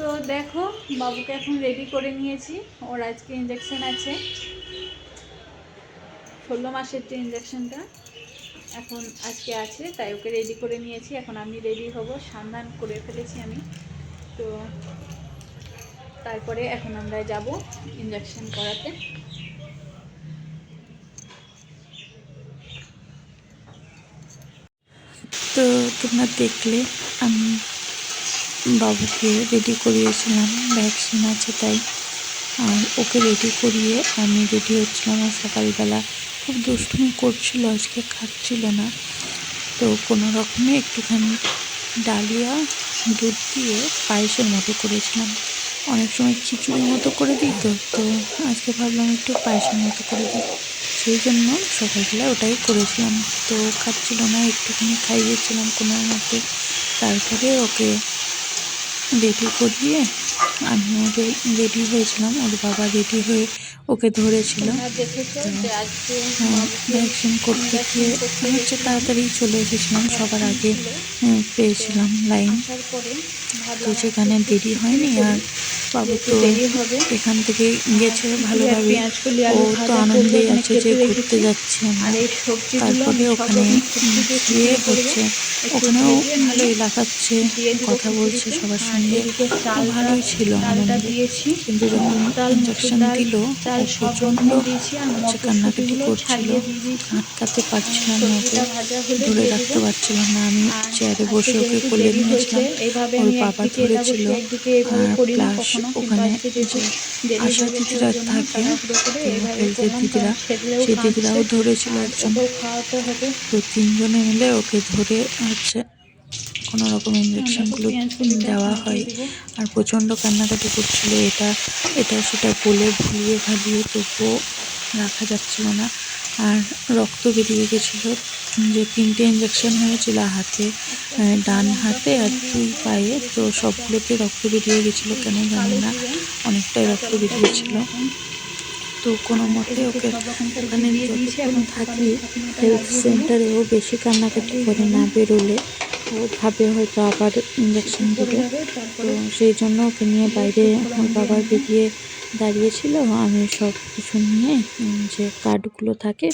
তো দেখো বাবুকে এখন রেডি করে নিয়েছি। ওর আজকে ইঞ্জেকশন আছে, 16 মাসের যে ইঞ্জেকশনটা এখন আজকে আছে, তাই ওকে রেডি করে নিয়েছি। এখন আমি রেডি হব, স্নান করে ফেলেছি আমি। তো তারপরে এখন আমরা যাব ইঞ্জেকশন করাতে। তো তোমরা দেখলে আমি বাবুকে রেডি করিয়েছিলাম, ভ্যাকসিন আছে তাই। আর ওকে রেডি করিয়ে আমি রেডি হচ্ছিলাম। আর সকালবেলা খুব দুষ্টুমি করছিল, আজকে খাচ্ছিল না। তো কোনো রকমে একটুখানি ডালিয়া দুধ দিয়ে পায়েসের মতো করেছিলাম। অনেক সময় খিচুড়ির মতো করে দিই, তো আজকে ভাবলাম একটু পায়েসের মতো করে দিই, সেই জন্য সকালবেলা ওটাই করেছিলাম। তো খাচ্ছিল না, একটুখানি খাইয়েছিলাম কোনো মতে। তারপরে ওকে রেডি করিয়ে আমিও রেডি হয়েছিলাম। ওর বাবা রেডি হয়ে ওকে ধরেছিল। ভ্যাকসিন করতে গিয়ে হচ্ছে তাড়াতাড়ি চলে এসেছিলাম, সবার আগে পেয়েছিলাম লাইন। তো সেখানে দেরি হয়নি। আর বাবু তো এখান থেকে গেছে ভালোভাবে, ও তো আনন্দেই আছে যে ঘুরতে যাচ্ছে আমরা। তারপরে ওখানে গিয়ে হচ্ছে ওখানেও ভালোই লাফাচ্ছে, কথা বলছে সবার সঙ্গে, ভালোই ছিল আনন্দ। কিন্তু যখন ইঞ্জেকশন দিল প্রচণ্ড হচ্ছে কান্নাকাটি করছিল, আটকাতে পারছিলাম না, ওকে ধরে রাখতে পারছিলাম না। আমি চেয়ারে বসে ওকে কোলে নিয়েছিলাম, ওর বাবা ধরেছিল। আর প্লাস ওখানে যে আশা দিদিরা থাকে, হেলথের দিদিরা, সেই দিদিরাও ধরেছিল একজন। তো তিনজনে মিলে ওকে ধরে হচ্ছে কোনো রকম ইঞ্জেকশনগুলো দেওয়া হয়। আর প্রচণ্ড কান্নাকাটি করছিল, এটা সেটা বলে ভুলিয়ে ভালিয়ে তবুও রাখা যাচ্ছিল না। আর রক্ত বেরিয়ে গেছিলো, যে 3টে ইঞ্জেকশন হয়েছিল হাতে, ডান হাতে আর 2 পায়ে। তো সবগুলোতে রক্ত বেরিয়ে গেছিলো, কেন জানি না, অনেকটাই রক্ত বেরিয়েছিল। তো কোনো মতে ওকে ওখানে যতক্ষণ থাকি হেলথ সেন্টারে, ও বেশি কান্নাকাটি করে না বেরোলে, ও ভাবে হয়তো আবার ইঞ্জেকশন দেবে। তো সেই জন্য ওকে নিয়ে বাইরে আমার বাবা বেরিয়ে দাঁড়িয়েছিল। আমি সব কিছু নিয়ে যে কার্ডগুলো থাকে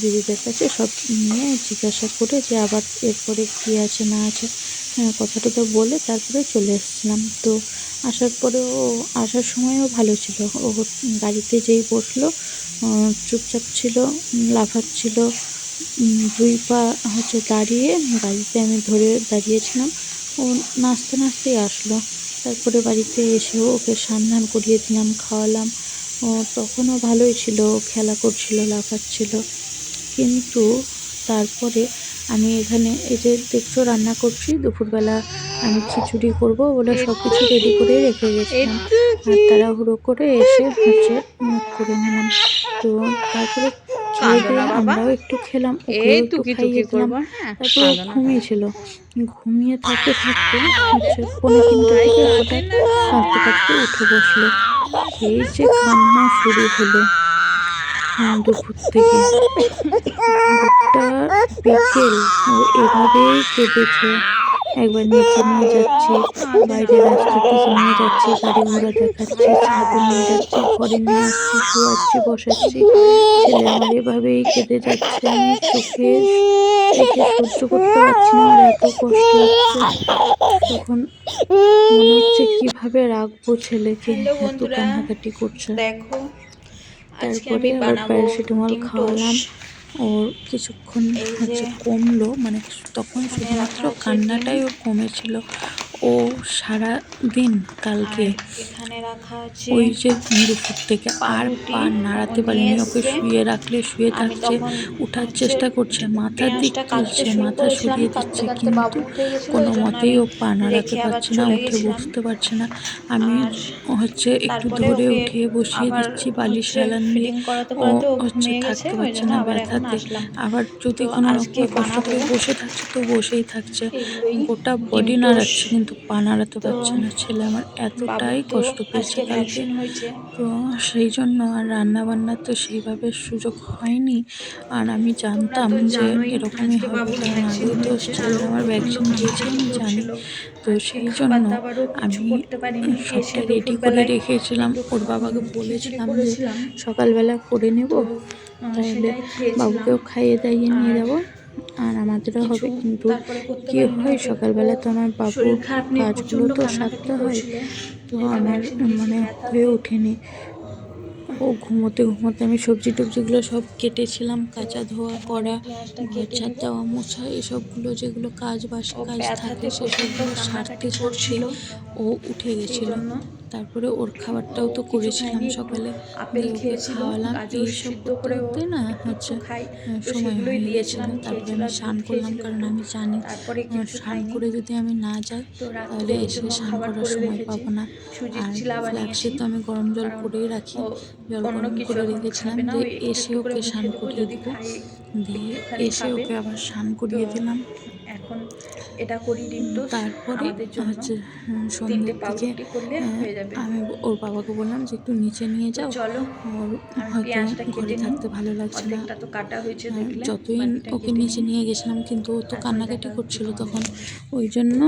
দিদিদের কাছে সব নিয়ে জিজ্ঞাসা করে যে আবার এরপরে কী আছে না আছে কথাটা তো বলে তারপরে চলে এসেছিলাম। তো আসার পরেও আসার সময়ও ভালো ছিল। ও গাড়িতে যেই বসলো চুপচাপ ছিল, লাফাচ্ছিল। 2 পা হচ্ছে দাঁড়িয়ে, গাড়িতে আমি ধরে দাঁড়িয়েছিলাম, ও নাচতে নাচতেই আসলো। তারপরে বাড়িতে এসেও ওকে স্নান করিয়ে দিলাম, খাওয়ালাম। ও তখনও ভালোই ছিল, খেলা করছিল, লাফাচ্ছিল। কিন্তু তারপরে আমি এখানে এই যে দেখছো রান্না করছি, দুপুরবেলা আমি খিচুড়ি করব বলে সব কিছু রেডি করে রেখে গেছিলাম। আর তাড়াহুড়ো করে এসে হচ্ছে করে নিলাম। তো তারপরে খেয়ে দিয়ে আমরাও একটু খেলাম, ওকেও একটু খাইয়ে দিলাম। তারপরে ও ঘুমিয়েছিল, ঘুমিয়ে থাকতে থাকতে হচ্ছে 2:45 থেকে হঠাৎ কাঁদতে কাঁদতে উঠে বসলো। এই যে কান্না শুরু হলো দুপুর থেকে, গোটা বিকেল ও এভাবেই কেঁদেছে। একবার নিচে নিয়ে যাচ্ছি, বাইরে রাস্তার দিকে নিয়ে যাচ্ছি, গাড়ি ঘোড়া দেখাচ্ছি, ছাদে নিয়ে যাচ্ছি, ঘরে নিয়ে আসছি, শোয়াচ্ছি, বসাচ্ছি। ছেলে আমার এভাবেই কেঁদে যাচ্ছে, আমি চোখে দেখে সহ্য করতে পারছি না, আমার এত কষ্ট হচ্ছে। তখন মনে হচ্ছে কিভাবে রাখবো ছেলেকে, এত কান্নাকাটি করছে। দেখো তারপরে আবার প্যারাসিটামল খাওয়ালাম, ওর কিছুক্ষণ হচ্ছে কমলো, মানে তখন শুধুমাত্র কান্নাটাই ওর কমেছিল। ও সারা দিন কালকে ওই যে দুপুর থেকে আর পা নাড়াতে পারিনি। ওকে শুয়ে রাখলে শুয়ে থাকছে, উঠার চেষ্টা করছে, মাথার দিক তুলছে, মাথা সরিয়ে দিচ্ছে, কিন্তু কোনো মতেই ও পা নাড়াতে পারছে না, উঠে বসতে পারছে না। আমি হচ্ছে একটু ধরে উঠিয়ে বসিয়ে দিচ্ছি বালিশ হেলান দিয়ে, ও হচ্ছে থাকতে পারছে না ব্যথাতে। আবার যদি কোনো রকমের কষ্ট করে বসে থাকছে তো বসেই থাকছে, গোটা বডি নাড়াচ্ছে কিন্তু পা নাড়াতে পারছে না। ছেলে আমার এতটাই কষ্ট পেয়েছে কালকে। তো সেই জন্য আর রান্নাবান্নার তো সেইভাবে সুযোগ হয়নি। আর আমি জানতাম যে এরকমই হবে, কারণ আগেও তো ছেলের আমার ভ্যাকসিন দিয়েছি, আমি জানি। তো আজকে সেই খাবার জন্য দাবারও কিছু আমি করতে পারিনি, এসে সবটা রেডি করে দুপুরবেলায় রেখেছিলাম। একটু ওর বাবাকে খিচুড়ি বলেছিলাম যে করেছিলাম, সকালবেলা করে নেব, তো তাহলে সেটাই খেয়েছিলাম। বাবুকেও খাইয়ে দাইয়ে নিয়ে আর যাব আর আমাদেরও কিছু হবে। কিন্তু তারপরে করতে কি পারিনি, হয়, ওকে ও সকালবেলা তো আমার বাবুর শরীর খারাপ নিয়ে কাজগুলো প্রচণ্ড তো কান্নাকাটি সারতে হয়, করছিল, তো যেহেতু আমার ভ্যাকসিন দিয়েছি মানে হয়ে ব্যথাতে। ওঠেনি। ও ঘুমোতে ঘুমোতে আমি সবজি টবজিগুলো সব কেটেছিলাম, তো কাঁচা ধোয়া এখন আমি করা, পেঁয়াজটা ঘর কেটে ঝাড় নেব। দেওয়া মোছা এসবগুলো যেগুলো কাজ বাসি ও কাজ থাকে ব্যথাতে প্রচণ্ড সেসবগুলো সারতে কান্নাকাটি সারতে করছিল, ও উঠে সেই গেছিলো। জন্য তারপরে ওর ও খাবারটাও তো কিছু করেছিলাম খায়নি, একটু সকালে, আপেল দিয়ে ওকে খেয়েছিল, খাওয়ালাম। গাজর এইসব সিদ্ধ করতে করে ও করতে না একটু একটু হচ্ছে খাই, তো সময় সেগুলোই হয়ে দিয়েছিলাম, গেছিলো। তারপরে খেয়েছিল, আমি আর স্নান দুধ করলাম, খেয়েছিল কারণ একটু, আমি জানি তারপরে কিছু স্নান খাইনি। করে যদি আমি না যাই তো রাত্রে তাহলে ওর এসে জন্য স্নান খাবার করার করে সময় রেখেছি, পাবো না। সুজির আর চিলা ফ্ল্যাক্সে বানিয়েছি, তো আমি গরম জল কারণ করেই রাখি, ও জল অন্য গরম কিছু করে এখন রেখেছিলাম, খাবে না, যে ওই একটু এসে একটু করে ওকে স্নান মুখে দেবো, করিয়ে যদি দেবো। খাই দিয়ে একটুখানি এসে খাবে। ওকে আবার স্নান তো করিয়ে দিলাম। এখন এটা করি ডিম টোস্ট তারপরে আমাদের জন্য, হচ্ছে 3টে সন্ধ্যের দিকে পাউরুটি করলে হয়ে যাবে। আমি ওর বাবাকে বললাম যে একটু নিচে নিয়ে তো যাও, চলো ওর আমি হয়তো পেঁয়াজটা ঘরে কেটে নিই, থাকতে ভালো লাগছে না। অর্ধেকটা তো কাটা হয়েছে আর দেখলে, যতই বাকিটা ওকে কেটে নিচে নিই, নিয়ে গেছিলাম কিন্তু ও তো তারপরে কান্নাকাটি দেখা হচ্ছে করছিল তোমাদের তখন, সঙ্গে। ওই জন্য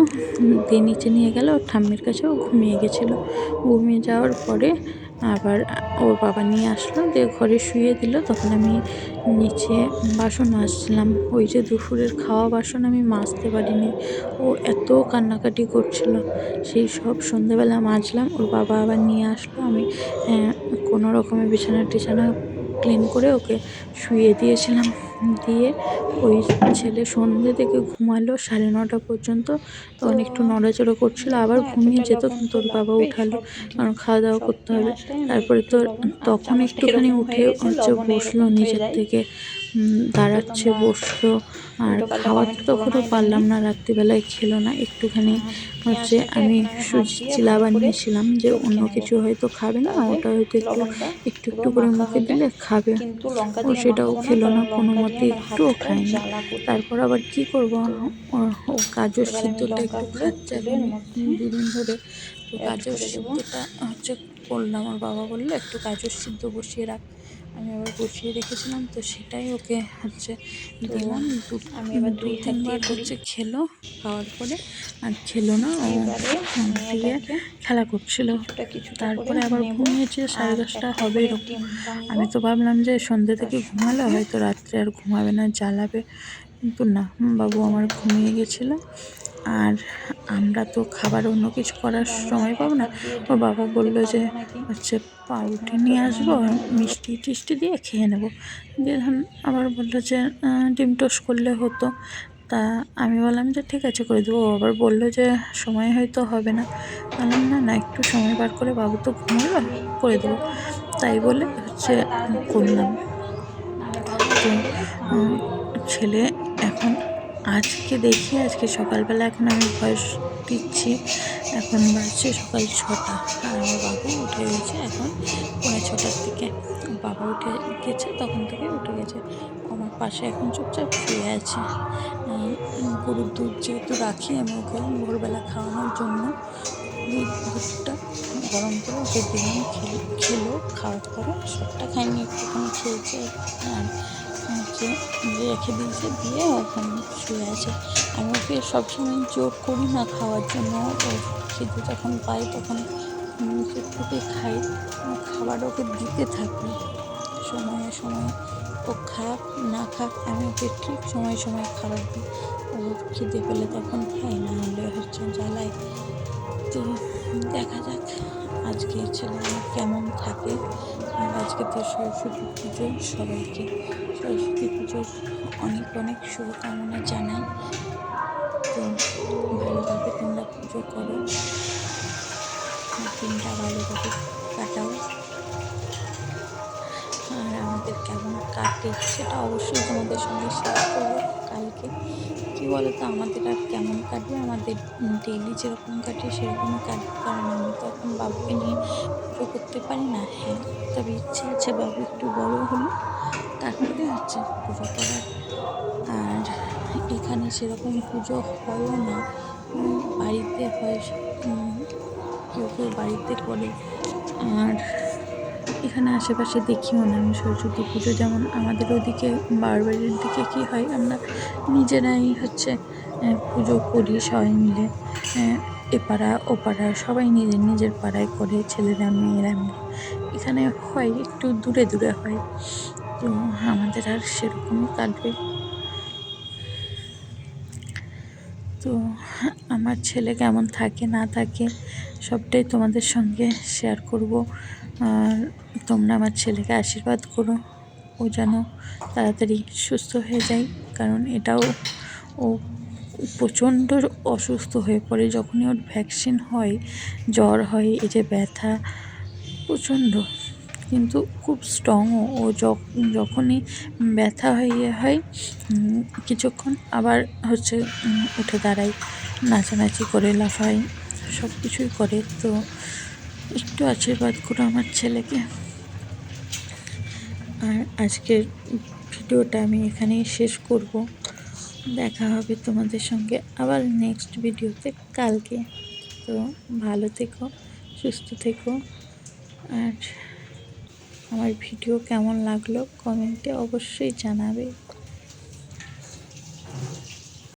দিয়ে নিচে নিয়ে গেল ওর ঠাম্মির কাছে। ও ঘুমিয়ে গেছিলো, ঘুমিয়ে যাওয়ার পরে আবার ওর বাবা নিয়ে আসলো, দিয়ে ঘরে শুয়ে দিল। তখন আমি নিচে বাসন মাজছিলাম, ওই যে দুপুরের খাওয়া বাসন আমি মাজতে পারিনি, ও এত কান্নাকাটি করছিল। সেই সব সন্ধেবেলা মাজলাম, ওর বাবা আবার নিয়ে আসলো। আমি কোনো রকমে বিছানা টিছানা ক্লিন করে ওকে শুয়ে দিয়েছিলাম। দিয়ে ওই ছেলে সন্ধ্যে থেকে ঘুমালো 9:30 পর্যন্ত, তো তখন একটু নড়াচড়া করছিল, দেখো আবার ঘুমিয়ে এতটা যেত, লবণ কিন্তু তো ওর বাবা লাগবেই, উঠালো, সব কারণ খাওয়া দাওয়া সব করতে হবে। পেঁয়াজটাই আমি তারপরে একটু তো লবণ, আর তখন চামচটা একটুখানি এরকম হয়ে উঠে গেছে, হচ্ছে লবণে বসলো এরকম হয়ে নিজের যায়। থেকে, তো দাঁড়াচ্ছে, তোমরা বসলো। আর উল্টোপাল্টা খাওয়ার কমেন্ট করো না তখনও এটা পারলাম নিয়ে। না, রাত্রিবেলায় খেলো না একটুখানি। আর হচ্ছে পেঁয়াজটাকে আমি এখন আমি হাত সুজির দিয়ে চিলা ভালো করে বানিয়েছিলাম, যে অন্য চটকে নেব, কিছু হয়তো খাবে না, তাহলে ওটা হয়তো একটু লবণটা একটু পুরো একটু করে মাখা মুখে হবে। দিলে খাবে। কিন্তু লঙ্কা ও দিয়ে সেটাও মাখাবো না, খেলো কারণ না কোনো লঙ্কা দিয়ে মতে, আমার একটুও হাতটা খায়নি। জ্বালা করবে। তারপর আবার কি করব, তো ও গাজর এবার আমি সিদ্ধটা একটু লঙ্কাগুলো খাচ্ছে তুলে এখন এর মধ্যে দুদিন ধরে। তো অ্যাড গাজর করে দেবো। সিদ্ধটা হচ্ছে করলাম, ওর বাবা বললো একটু গাজর সিদ্ধ বসিয়ে রাখ। আমি আবার বসিয়ে রেখেছিলাম, তো সেটাই ওকে হচ্ছে তো দিলাম। আমি এবার দু 2 হাত দিয়ে তিনবার করি। হচ্ছে খেলো, খাওয়ার পরে আর খেলো না, ও এবারে আমি দিয়ে এটাকে খেলা করছিল। কিছুটা কিছুটা করে তারপরে আবার নেব, ঘুমিয়েছে, আর 10:30 একটা হবে করে এরকম। ডিম ভাঙবো আমি তো ভাবলাম যে সন্ধ্যে তার থেকে ঘুমালে সঙ্গে। হয়তো রাত্রে আর ঘুমাবে না, জ্বালাবে, কিন্তু না, বাবু আমার ঘুমিয়ে গেছিলো। আর আমরা তো খাবার অন্য কিছু করার তো আমি সময় এক পাবো না। হাত দিয়ে ওর ডিম বাবা ভাঙতে বললো যে পারবো নাকি, হচ্ছে পাউরুটি প্রথমত নিয়ে আসবো, ডিমগুলো মিষ্টি টিষ্টি দিয়ে খেয়ে নেবো। দিয়ে ধরুন আবার বললো যে ডিম টোস্ট করলে হতো। তা আমি বললাম যে ঠিক আছে করে দেবো। ও আবার বললো যে সময় হয়তো হবে না। বললাম না না, একটু সময় বার করে, বাবু তো ঘুমোলো, করে দেবো। তাই বলে হচ্ছে করলাম। নাহলে বাবু তো উঠে গেলে কাঁদবে। ছেলে এখন আজকে সকালবেলা এখন আমি ভয়েস দিচ্ছি, এখন বাজছে সকাল 6টা, আর আমার বাবু উঠে গেছে এখন 6:45 দিকে। বাবা উঠে গেছে, তখন থেকে উঠে গেছে, আমার পাশে এখন চুপচাপ শুয়ে আছে। গরুর দুধ যেহেতু রাখি আমি ওকে ভোরবেলা খাওয়ানোর জন্য, দুধটা গরম করে ওকে দিলাম, খেলো। খাওয়ার পরে সবটা খাইনি, একটুখানি খেয়েছে, আর হচ্ছে রেখে দিয়েছে, দিয়ে এখন শুয়ে আছে। আমি ওকে সবসময় জোর করি না খাওয়ার জন্য, ওর খিদে যখন পাই তখন নিজের থেকে খাই, খাবার ওকে দিতে থাকি সময়ে সময়ে। ও খাক না খাক আমি ওকে ঠিক সময় সময় খাবার দিই। ওর খিদে পেলে তখন খাই, না হলে হচ্ছে জ্বালায়। তো দেখা যাক আজকে ছেলে আমার কেমন থাকে। আর আজকে তো সরস্বতী পুজো, সবাইকে সরস্বতী পুজোর অনেক অনেক শুভকামনা জানাই। তো ভালোভাবে তোমরা পুজো করো, দিনটা ভালোভাবে কাটাও। আর আমাদের কেমন কাটে সেটা অবশ্যই তোমাদের সঙ্গে শেয়ার করবো কালকে। কী বলো তো, আমাদের আর কেমন কাটবে, আমাদের ডেইলি যেরকম কাটে সেরকমই কাটবে, কারণ আমি তো এখন বাবুকে নিয়ে পুজো করতে পারি না। হ্যাঁ, তবে ইচ্ছে আছে বাবু একটু বড় হলো তারপরে হচ্ছে পুজো করার। আর এখানে সেরকম পুজো হয়ও না, বাড়িতে হয়, কেউ কেউ বাড়িতে করে। আর এখানে আশেপাশে দেখিও না আমি সরস্বতী পুজো, যেমন আমাদের ওদিকে বারবাড়ির দিকে কী হয়, আমরা নিজেরাই হচ্ছে পুজো করি সবাই মিলে। এ পাড়া ও পাড়া সবাই নিজের নিজের পাড়ায় করে, ছেলেরা মেয়েরা মিলে। এখানে হয় একটু দূরে দূরে হয়, তো আমাদের আর সেরকমই কাটবে। তো আমার ছেলে কেমন থাকে না থাকে সবটাই তোমাদের সঙ্গে শেয়ার করব। আর তোমরা আমার ছেলেকে আশীর্বাদ করো, ও যেন তাড়াতাড়ি সুস্থ হয়ে যায়। কারণ এটাও ও প্রচণ্ড অসুস্থ হয়ে পড়ে যখনই ওর ভ্যাকসিন হয়, জ্বর হয়, এই যে ব্যথা প্রচণ্ড, কিন্তু খুব স্ট্রংও। ও যখনই ব্যথা হয়ে হয় কিছুক্ষণ আবার উঠে দাঁড়ায়, নাচানাচি করে, লাফায়, সব কিছুই করে। তো একটু আশীর্বাদ করো আমার ছেলেকে। আর আজকের ভিডিওটা আমি এখানেই শেষ করব। দেখা হবে তোমাদের সঙ্গে আবার নেক্সট ভিডিওতে কালকে। তো ভালো থেকো, সুস্থ থেকো। আর আমার ভিডিও কেমন লাগলো কমেন্টে অবশ্যই জানাবে।